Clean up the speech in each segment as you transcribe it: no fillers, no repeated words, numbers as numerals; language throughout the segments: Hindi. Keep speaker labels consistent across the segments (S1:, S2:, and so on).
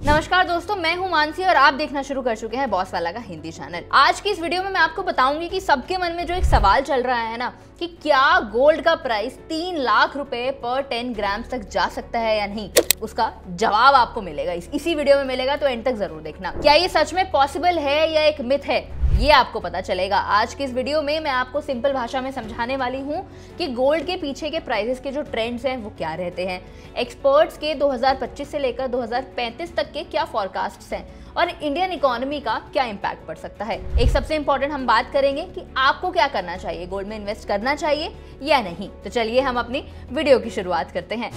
S1: नमस्कार दोस्तों, मैं हूं मानसी और आप देखना शुरू कर चुके हैं बॉस वाला का हिंदी चैनल। आज की इस वीडियो में मैं आपको बताऊंगी कि सबके मन में जो एक सवाल चल रहा है ना कि क्या गोल्ड का प्राइस 3 लाख रुपए पर 10 ग्राम तक जा सकता है या नहीं, उसका जवाब आपको मिलेगा इसी वीडियो में मिलेगा, तो एंड तक जरूर देखना। क्या ये सच में पॉसिबल है या एक मिथ है, ये आपको पता चलेगा। आज की इस वीडियो में मैं आपको सिंपल भाषा में समझाने वाली हूँ कि गोल्ड के पीछे के प्राइसेस के जो ट्रेंड्स हैं वो क्या रहते हैं, एक्सपर्ट्स के 2025 से लेकर 2035 तक के क्या फॉरकास्ट्स हैं और इंडियन इकोनॉमी का क्या इम्पैक्ट पड़ सकता है। एक सबसे इंपॉर्टेंट हम बात करेंगे कि आपको क्या करना चाहिए, गोल्ड में इन्वेस्ट करना चाहिए या नहीं। तो चलिए हम अपनी वीडियो की शुरुआत करते हैं।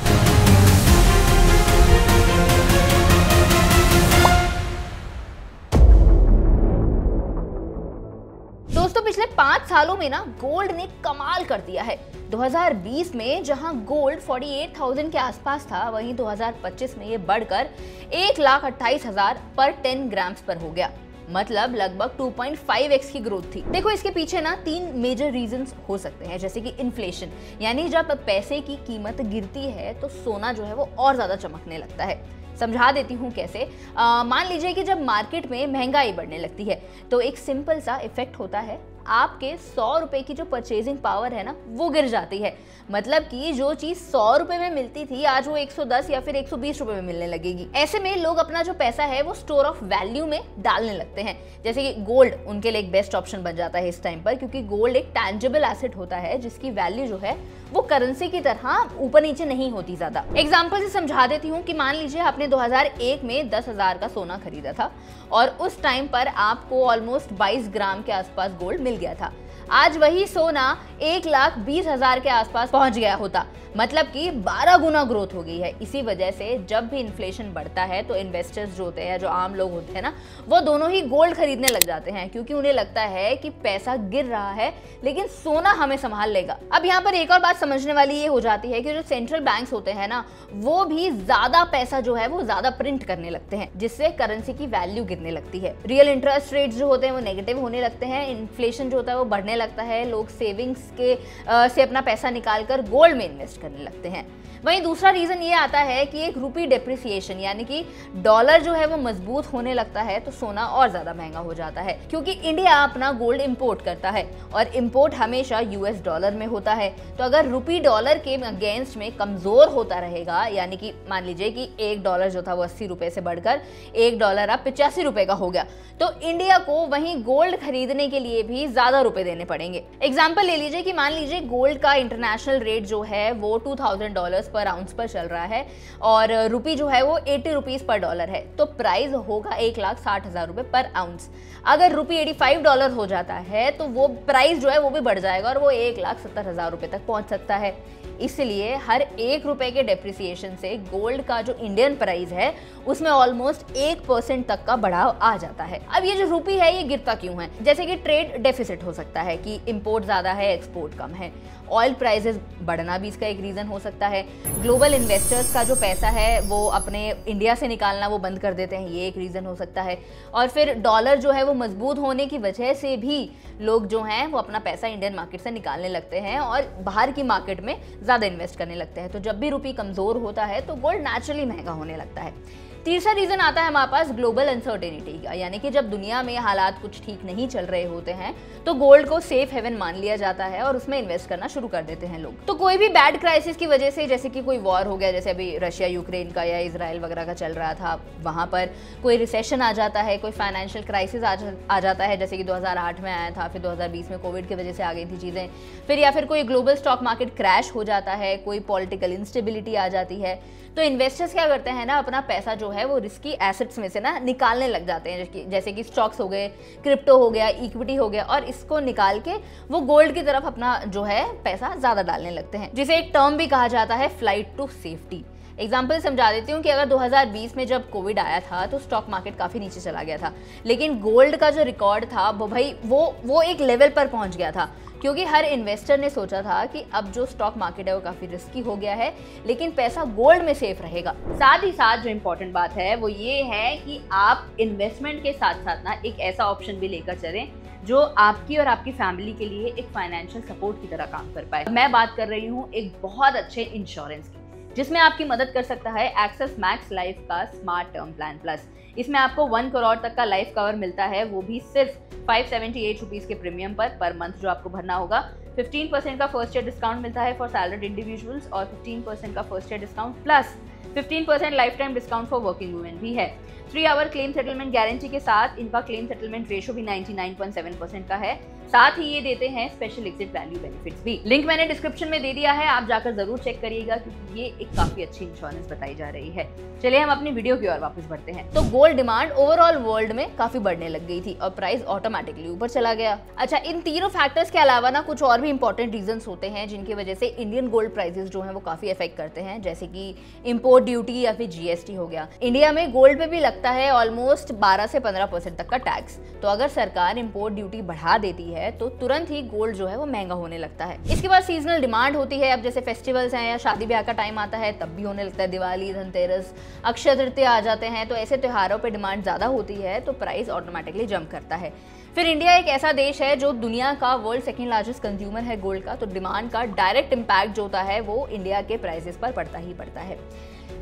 S1: दोस्तों, पिछले 5 सालों में ना गोल्ड ने कमाल कर दिया है। 2020 में जहां गोल्ड 48,000 के आसपास था, वहीं 2025 में ये बढ़कर 1,28,000 पर 10 ग्राम पर हो गया। मतलब लगभग 2.5x की ग्रोथ थी। देखो, इसके पीछे ना 3 मेजर रीजंस हो सकते हैं, जैसे कि इन्फ्लेशन, यानी जब पैसे की कीमत गिरती है तो सोना जो है वो और ज्यादा चमकने लगता है। समझा देती हूँ कैसे। मान लीजिए कि जब मार्केट में महंगाई बढ़ने लगती है तो एक सिंपल सा इफेक्ट होता है, आपके 100 रुपए की जो परचेजिंग पावर है ना वो गिर जाती है। मतलब कि जो चीज 100 रुपए में मिलती थी आज वो 110 या फिर 120 रुपए में मिलने लगेगी। ऐसे में लोग अपना जो पैसा है वो स्टोर ऑफ वैल्यू में डालने लगते हैं। जैसे कि गोल्ड उनके लिए एक बेस्ट ऑप्शन बन जाता है इस टाइम पर, क्योंकि गोल्ड एक टैंजिबल एसेट होता है जिसकी वैल्यू जो है वो करेंसी की तरह ऊपर नीचे नहीं होती ज्यादा। एग्जाम्पल से समझा देती हूँ कि मान लीजिए आपने 2001 में 10,000 का सोना खरीदा था और उस टाइम पर आपको ऑलमोस्ट 22 ग्राम के आसपास गोल्ड मिल गया था। आज वही सोना 1,20,000 के आसपास पहुंच गया होता, मतलब कि 12 गुना ग्रोथ हो गई है। इसी वजह से जब भी इन्फ्लेशन बढ़ता है तो इन्वेस्टर्स जो होते हैं, जो आम लोग होते हैं ना, वो दोनों ही गोल्ड खरीदने लग जाते हैं, क्योंकि उन्हें लगता है कि पैसा गिर रहा है लेकिन सोना हमें संभाल लेगा। अब यहाँ पर एक और बात समझने वाली ये हो जाती है कि जो सेंट्रल बैंक्स होते हैं ना, वो भी ज्यादा पैसा जो है वो ज्यादा प्रिंट करने लगते हैं, जिससे करेंसी की वैल्यू गिरने लगती है। रियल इंटरेस्ट रेट्स जो होते हैं वो नेगेटिव होने लगते हैं, इन्फ्लेशन जो होता है वो बढ़ने लगता है, लोग सेविंग्स के से अपना पैसा निकालकर गोल्ड में इन्वेस्ट करने लगते हैं। वहीं दूसरा रीजन ये आता है कि एक रुपी डेप्रिसिएशन, यानी कि डॉलर जो है वो मजबूत होने लगता है तो सोना और ज्यादा महंगा हो जाता है, क्योंकि इंडिया अपना गोल्ड इंपोर्ट करता है और इंपोर्ट हमेशा यूएस डॉलर में होता है। तो अगर रुपी डॉलर के अगेंस्ट में कमजोर होता रहेगा, यानी कि मान लीजिए कि $1 जो था वो 80 रुपए से बढ़कर $1 अब 85 रुपए का हो गया, तो इंडिया को वहीं गोल्ड खरीदने के लिए भी ज्यादा रुपए देने पड़ेंगे। एग्जाम्पल ले लीजिए कि मान लीजिए गोल्ड का इंटरनेशनल रेट जो है वो $2,000 पर आउंस पर चल रहा है और रुपी जो है वो 80 रुपीज पर डॉलर है, तो प्राइस होगा 1,60,000 रुपए पर आउंस। अगर रुपी $85 हो जाता है तो वो प्राइस जो है वो भी बढ़ जाएगा और वो 1,70,000 रुपए तक पहुंच सकता है। इसलिए हर 1 रुपए के डेप्रिसिएशन से गोल्ड का जो इंडियन प्राइस है उसमें ऑलमोस्ट 1% तक का बढ़ाव आ जाता है। अब ये जो रुपी है ये गिरता क्यों है? जैसे कि ट्रेड डेफिसिट हो सकता है कि इंपोर्ट ज्यादा है, एक्सपोर्ट कम है। ऑयल प्राइसेस बढ़ना भी इसका एक रीजन हो सकता है। ग्लोबल इन्वेस्टर्स का जो पैसा है वो अपने इंडिया से निकालना वो बंद कर देते हैं, ये एक रीजन हो सकता है। और फिर डॉलर जो है वो मजबूत होने की वजह से भी लोग जो हैं वो अपना पैसा इंडियन मार्केट से निकालने लगते हैं और बाहर की मार्केट में ज्यादा इन्वेस्ट करने लगते हैं। तो जब भी रुपी कमजोर होता है तो गोल्ड नेचुरली महंगा होने लगता है। तीसरा रीजन आता है हमारे पास ग्लोबल अनसर्टेनिटी का, यानी कि जब दुनिया में हालात कुछ ठीक नहीं चल रहे होते हैं तो गोल्ड को सेफ हेवन मान लिया जाता है और उसमें इन्वेस्ट करना शुरू कर देते हैं लोग। तो कोई भी बैड क्राइसिस की वजह से, जैसे कि कोई वॉर हो गया, जैसे अभी रशिया यूक्रेन का या इजराइल वगैरह का चल रहा था, वहां पर कोई रिसेशन आ जाता है, कोई फाइनेंशियल क्राइसिस आ जाता है, जैसे कि 2008 में आया था, फिर 2020 में कोविड की वजह से आ गई थी चीजें, फिर या फिर कोई ग्लोबल स्टॉक मार्केट क्रैश हो जाता है, कोई पॉलिटिकल इंस्टेबिलिटी आ जाती है, तो इन्वेस्टर्स क्या करते हैं ना, अपना पैसा जो है वो रिस्की एसेट्स में से ना निकालने लग जाते हैं, जैसे कि स्टॉक्स हो गए, क्रिप्टो हो गया, इक्विटी हो गया, और इसको निकाल के वो गोल्ड की तरफ अपना जो है पैसा ज्यादा डालने लगते हैं, जिसे एक टर्म भी कहा जाता है फ्लाइट टू सेफ्टी। एग्जाम्पल समझा देती हूँ कि अगर 2020 में जब कोविड आया था तो स्टॉक मार्केट काफी नीचे चला गया था, लेकिन गोल्ड का जो रिकॉर्ड था वो भाई वो एक लेवल पर पहुंच गया था, क्योंकि हर इन्वेस्टर ने सोचा था कि अब जो स्टॉक मार्केट है वो काफी रिस्की हो गया है, लेकिन पैसा गोल्ड में सेफ रहेगा। साथ ही साथ जो इम्पोर्टेंट बात है वो ये है कि आप इन्वेस्टमेंट के साथ साथ ना एक ऐसा ऑप्शन भी लेकर चलें जो आपकी और आपकी फैमिली के लिए एक फाइनेंशियल सपोर्ट की तरह काम कर पाए। मैं बात कर रही हूँ एक बहुत अच्छे इंश्योरेंस की। जिसमें आपकी मदद कर सकता है एक्सिस मैक्स लाइफ का स्मार्ट टर्म प्लान प्लस। इसमें आपको 1 करोड़ तक का लाइफ कवर मिलता है, वो भी सिर्फ 578 रुपीज के प्रीमियम पर मंथ जो आपको भरना होगा। 15% का फर्स्ट ईयर डिस्काउंट मिलता है फॉर सैलरीड इंडिविजुअल्स और 15% का first year discount plus 15% life time discount for working women भी है। 3 आवर क्लेम सेटलमेंट गारंटी के साथ इनका क्लेम सेटलमेंट रेशो भी 99.7% का है। साथ ही ये देते हैं स्पेशल एग्जिट वैल्यू बेनिफिट्स भी। लिंक मैंने डिस्क्रिप्शन में दे दिया है, आप जाकर जरूर चेक करिएगा क्योंकि ये एक काफी अच्छी इंश्योरेंस बताई जा रही है। चलिए हम अपनी वीडियो की ओर वापस बढ़ते हैं। तो गोल्ड डिमांड ओवरऑल वर्ल्ड में काफी बढ़ने लग गई थी और प्राइस ऑटोमेटिकली ऊपर चला गया। अच्छा, इन तीनों फैक्टर्स के अलावा ना कुछ और भी इंपॉर्टेंट रीजंस होते हैं जिनकी वजह से इंडियन गोल्ड प्राइसेस जो है वो काफी इफेक्ट करते हैं, जैसे कि इंपोर्ट ड्यूटी या फिर जीएसटी हो गया। इंडिया में गोल्ड पे भी लगता है ऑलमोस्ट 12 से 15% तक का टैक्स। तो अगर सरकार इंपोर्ट ड्यूटी बढ़ा देती है तो तुरंत ही गोल्ड जो है वो महंगा होने लगता है। इसके बाद सीजनल डिमांड होती है। अब जैसे फेस्टिवल्स हैं या शादी ब्याह का टाइम आता है तब भी होने लगता है, दिवाली, धनतेरस, अक्षय तृतीया आ जाते हैं, तो ऐसे त्योहारों पे डिमांड ज्यादा होती है तो प्राइस ऑटोमेटिकली जंप करता है। फिर इंडिया एक ऐसा देश है जो दुनिया का वर्ल्ड सेकंड लार्जेस्ट कंज्यूमर है गोल्ड का, तो डिमांड का डायरेक्ट इम्पैक्ट जो होता है वो इंडिया के प्राइसेस पर पड़ता ही पड़ता है।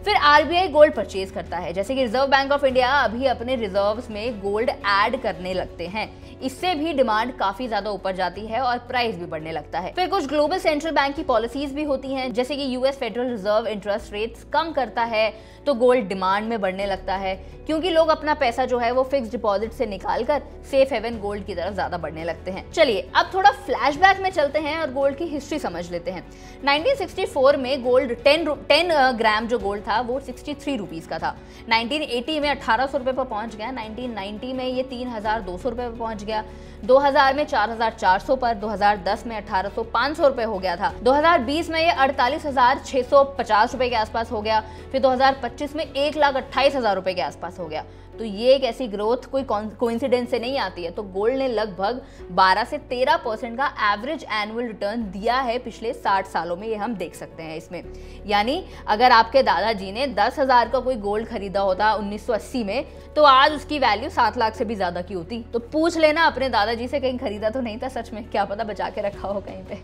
S1: फिर आरबीआई गोल्ड परचेज करता है, जैसे कि रिजर्व बैंक ऑफ इंडिया अभी अपने रिजर्व्स में गोल्ड ऐड करने लगते हैं। इससे भी डिमांड काफी ज्यादा ऊपर जाती है और प्राइस भी बढ़ने लगता है। फिर कुछ ग्लोबल सेंट्रल बैंक की पॉलिसीज भी होती हैं, जैसे कि US federal reserve interest rates कम करता है तो गोल्ड डिमांड में बढ़ने लगता है, क्योंकि लोग अपना पैसा जो है वो फिक्स डिपॉजिट से निकालकर सेफ हेवन गोल्ड की तरफ ज्यादा बढ़ने लगते हैं। चलिए अब थोड़ा फ्लैशबैक में चलते हैं और गोल्ड की हिस्ट्री समझ लेते हैं। 1964 में गोल्ड 10 ग्राम जो गोल्ड था वो 63 रुपीज का था। 1980 में 1800 रुपए पर पहुंच गया। 1990 में ये 3200 रुपए पर पहुंच गया। 2000 में 4400 पर, 2010 में 1800 500 रुपए हो गया था। 2020 में ये 48,650 रुपए के आसपास हो गया। फिर 2025 में 1,28,000 रुपए के आसपास हो गया। तो ये एक ऐसी ग्रोथ कोई कोइंसिडेंस से नहीं आती है। तो गोल्ड ने लगभग 12 से 13% का एवरेज एनुअल रिटर्न दिया है पिछले 60 सालों में, ये हम देख सकते हैं इसमें। यानी अगर आपके दादाजी ने 10,000 का कोई गोल्ड खरीदा होता 1980 में तो आज उसकी वैल्यू 7 लाख से भी ज्यादा की होती। तो पूछ लेना अपने दादाजी से, कहीं खरीदा तो नहीं था सच में, क्या पता बचा के रखा हो कहीं पे।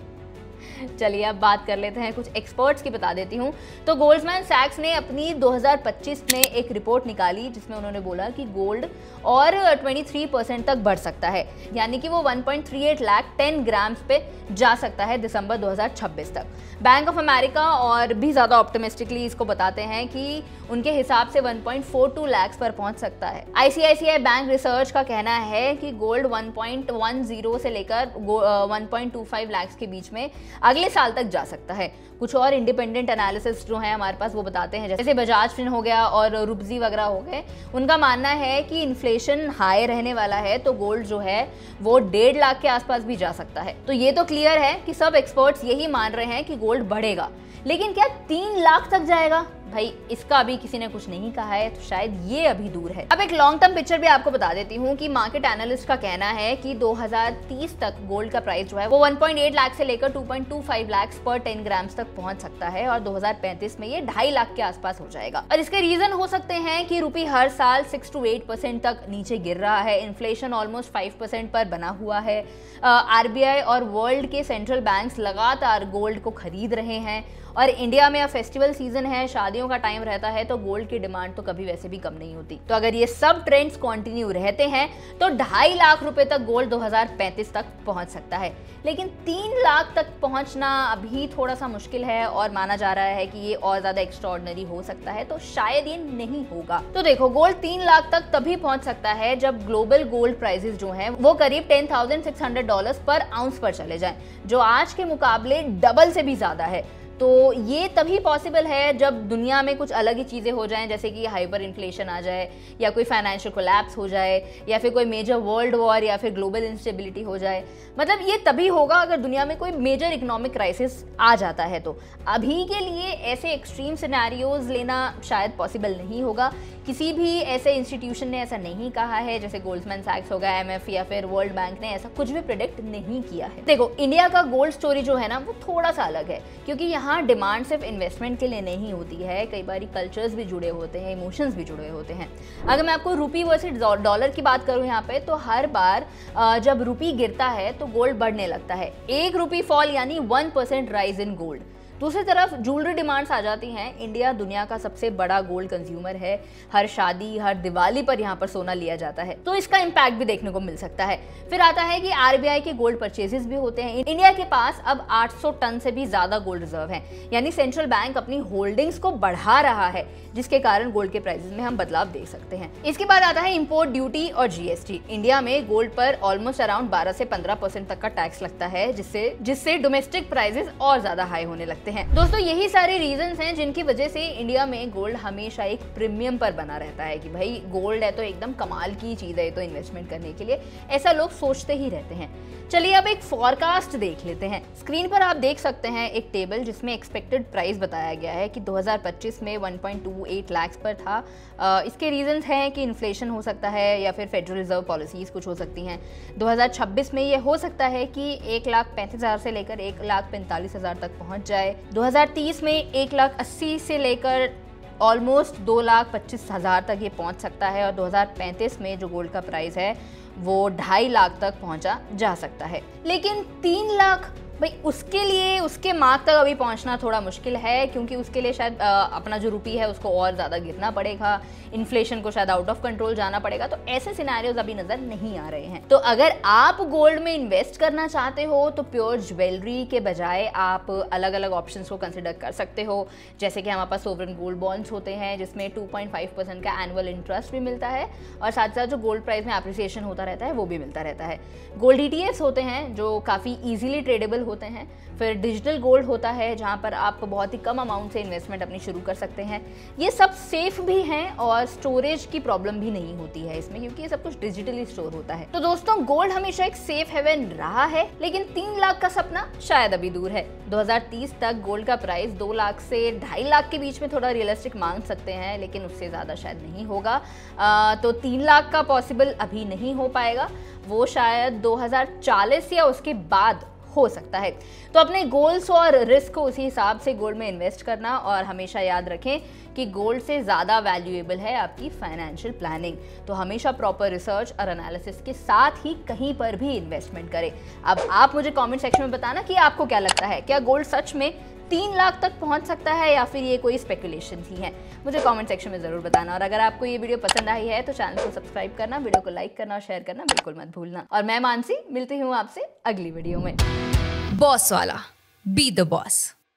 S1: चलिए अब बात कर लेते हैं कुछ एक्सपर्ट्स की, बता देती हूँ। तो गोल्डमैन सैक्स ने अपनी 2025 में एक रिपोर्ट निकाली जिसमें उन्होंने बोला कि गोल्ड और 23% तक बढ़ सकता है, यानी कि वो 1.38 लाख 10 ग्राम्स पे जा सकता है दिसंबर 2026 तक। बैंक ऑफ अमेरिका और भी ज्यादा ऑप्टिमिस्टिकली इसको बताते हैं कि उनके हिसाब से 1.42 लाख पर पहुंच सकता है। आईसीआईसीआई बैंक रिसर्च का कहना है कि गोल्ड 1.10 से लेकर 1.25 लाख के बीच में अगले साल तक जा सकता है। कुछ और इंडिपेंडेंट एनालिसिस जो है हमारे पास वो बताते हैं, जैसे बजाज फिन हो गया और रुपजी वगैरह हो गए, उनका मानना है कि इन्फ्लेशन हाई रहने वाला है तो गोल्ड जो है वो 1.5 लाख के आसपास भी जा सकता है। तो ये तो क्लियर है कि सब एक्सपर्ट्स यही मान रहे हैं कि गोल्ड बढ़ेगा, लेकिन क्या 3 लाख तक जाएगा? भाई इसका अभी किसी ने कुछ नहीं कहा है, तो शायद ये अभी दूर है। अब एक लॉन्ग टर्म पिक्चर भी आपको बता देती हूँ कि मार्केट एनालिस्ट का कहना है कि 2030 तक गोल्ड का प्राइस जो है वो 1.8 लाख से लेकर 2.25 लाख पर 10 ग्राम्स तक पहुंच सकता है और 2035 में ये 2.5 लाख के आसपास हो जाएगा। और इसके रीजन हो सकते हैं कि रुपये हर साल 6 to 8% तक नीचे गिर रहा है, इन्फ्लेशन ऑलमोस्ट 5% पर बना हुआ है, आरबीआई और वर्ल्ड के सेंट्रल बैंक्स लगातार गोल्ड को खरीद रहे हैं, और इंडिया में अब फेस्टिवल सीजन है, शादियों का टाइम रहता है, तो गोल्ड की डिमांड तो कभी वैसे भी कम नहीं होती। तो अगर ये सब ट्रेंड्स कंटिन्यू रहते हैं तो 2.5 लाख रुपए तक गोल्ड 2035 तक पहुंच सकता है, लेकिन 3 लाख तक पहुंचना अभी थोड़ा सा मुश्किल है और माना जा रहा है कि ये और ज्यादा एक्स्ट्राऑर्डिनरी हो सकता है, तो शायद ये नहीं होगा। तो देखो, गोल्ड 3 लाख तक तभी पहुंच सकता है जब ग्लोबल गोल्ड प्राइसेस जो हैं वो करीब $10,600 पर आउंस पर चले जाएं, जो आज के मुकाबले डबल से भी ज्यादा है। तो ये तभी पॉसिबल है जब दुनिया में कुछ अलग ही चीज़ें हो जाएं, जैसे कि हाइपर इन्फ्लेशन आ जाए या कोई फाइनेंशियल कोलैप्स हो जाए या फिर कोई मेजर वर्ल्ड वॉर या फिर ग्लोबल इंस्टेबिलिटी हो जाए। मतलब ये तभी होगा अगर दुनिया में कोई मेजर इकोनॉमिक क्राइसिस आ जाता है। तो अभी के लिए ऐसे एक्सट्रीम सिनेरियोज लेना शायद पॉसिबल नहीं होगा। किसी भी ऐसे इंस्टीट्यूशन ने ऐसा नहीं कहा है, जैसे गोल्डमैन सैक्स होगा, IMF या फिर वर्ल्ड बैंक ने ऐसा कुछ भी प्रेडिक्ट नहीं किया है। देखो, इंडिया का गोल्ड स्टोरी जो है ना वो थोड़ा सा अलग है, क्योंकि यहाँ डिमांड सिर्फ इन्वेस्टमेंट के लिए नहीं होती है, कई बार कल्चर्स भी जुड़े होते हैं, इमोशंस भी जुड़े होते हैं। अगर मैं आपको रुपी वर्सेस डॉलर की बात करूँ यहाँ पे, तो हर बार जब रुपी गिरता है तो गोल्ड बढ़ने लगता है। 1 रुपी फॉल यानी 1% राइज इन गोल्ड। दूसरी तरफ ज्वेलरी डिमांड्स आ जाती हैं। इंडिया दुनिया का सबसे बड़ा गोल्ड कंज्यूमर है। हर शादी, हर दिवाली पर यहाँ पर सोना लिया जाता है, तो इसका इम्पैक्ट भी देखने को मिल सकता है। फिर आता है कि आरबीआई के गोल्ड परचेजेस भी होते हैं। इंडिया के पास अब 800 टन से भी ज्यादा गोल्ड रिजर्व है, यानी सेंट्रल बैंक अपनी होल्डिंग्स को बढ़ा रहा है, जिसके कारण गोल्ड के प्राइसेस में हम बदलाव देख सकते हैं। इसके बाद आता है इंपोर्ट ड्यूटी और जीएसटी। इंडिया में गोल्ड पर ऑलमोस्ट अराउंड 12 से 15% तक का टैक्स लगता है, जिससे डोमेस्टिक प्राइसेस और ज्यादा हाई होने लगते हैं। दोस्तों, यही सारे रीजंस हैं जिनकी वजह से इंडिया में गोल्ड हमेशा एक प्रीमियम पर बना रहता है कि भाई गोल्ड है तो एकदम कमाल की चीज है, तो इन्वेस्टमेंट करने के लिए ऐसा लोग सोचते ही रहते हैं। चलिए अब एक फॉरकास्ट देख लेते हैं। स्क्रीन पर आप देख सकते हैं एक टेबल जिसमें एक्सपेक्टेड प्राइस बताया गया है कि 2025 में 1.28 लाख पर था। इसके रीजंस हैं कि इन्फ्लेशन हो सकता है या फिर फेडरल रिजर्व पॉलिसीज कुछ हो सकती हैं। 2026 में ये हो सकता है कि 1,35,000 से लेकर 1,45,000 तक पहुंच जाए। 2030 में 1,80,000 से लेकर ऑलमोस्ट 2,25,000 तक ये पहुंच सकता है, और 2035 में जो गोल्ड का प्राइस है वो 2.5 लाख तक पहुंचा जा सकता है। लेकिन 3 लाख भाई उसके मार्क तक अभी पहुंचना थोड़ा मुश्किल है, क्योंकि उसके लिए शायद अपना जो रुपी है उसको और ज़्यादा गिरना पड़ेगा, इन्फ्लेशन को शायद आउट ऑफ कंट्रोल जाना पड़ेगा। तो ऐसे सिनेरियोज अभी नज़र नहीं आ रहे हैं। तो अगर आप गोल्ड में इन्वेस्ट करना चाहते हो तो प्योर ज्वेलरी के बजाय आप अलग अलग ऑप्शंस को कंसिडर कर सकते हो। जैसे कि हमारे पास सोवरेन गोल्ड बॉन्ड्स होते हैं जिसमें 2.5% का एनुअल इंटरेस्ट भी मिलता है, और साथ साथ जो गोल्ड प्राइस में अप्रिसिएशन होता रहता है वो भी मिलता रहता है। गोल्ड ETFs होते हैं जो काफ़ी ईजिली ट्रेडेबल होते हैं। फिर डिजिटल गोल्ड होता है जहां पर आप बहुत ही कम अमाउंट से इन्वेस्टमेंट अपनी शुरू कर सकते हैं। ये सब सेफ भी हैं और स्टोरेज की प्रॉब्लम भी नहीं होती है इसमें, क्योंकि ये सब कुछ डिजिटली स्टोर होता है। तो दोस्तों, गोल्ड हमेशा एक सेफ हेवन रहा है, लेकिन 3 लाख का सपना शायद अभी दूर है। 2030 तक गोल्ड का प्राइस 2 लाख से 2.5 लाख के बीच में थोड़ा रियलिस्टिक मान सकते हैं, लेकिन उससे ज़्यादा शायद नहीं होगा। तो 3 लाख का पॉसिबल अभी नहीं हो पाएगा, वो शायद 2040 या उसके बाद हो सकता है। तो अपने गोल्स और रिस्क को उसी हिसाब से गोल्ड में इन्वेस्ट करना, और हमेशा याद रखें कि गोल्ड से ज़्यादा वैल्यूएबल है आपकी फाइनेंशियल प्लानिंग। तो हमेशा प्रॉपर रिसर्च और एनालिसिस के साथ ही कहीं पर भी इन्वेस्टमेंट करें। अब आप मुझे कमेंट सेक्शन में बताना कि आपको क्या लगता है, क्या गोल्ड सच में 3 लाख तक पहुंच सकता है या फिर ये कोई स्पेकुलेशन ही है? मुझे कमेंट सेक्शन में ज़रूर बताना। और अगर आपको ये वीडियो पसंद आई है तो चैनल को सब्सक्राइब करना, वीडियो को लाइक करना और शेयर करना बिल्कुल मत भूलना। और मैं मानसी मिलती हूँ आपसे अगली वीडियो में।
S2: बॉस वाला, बी द बॉस।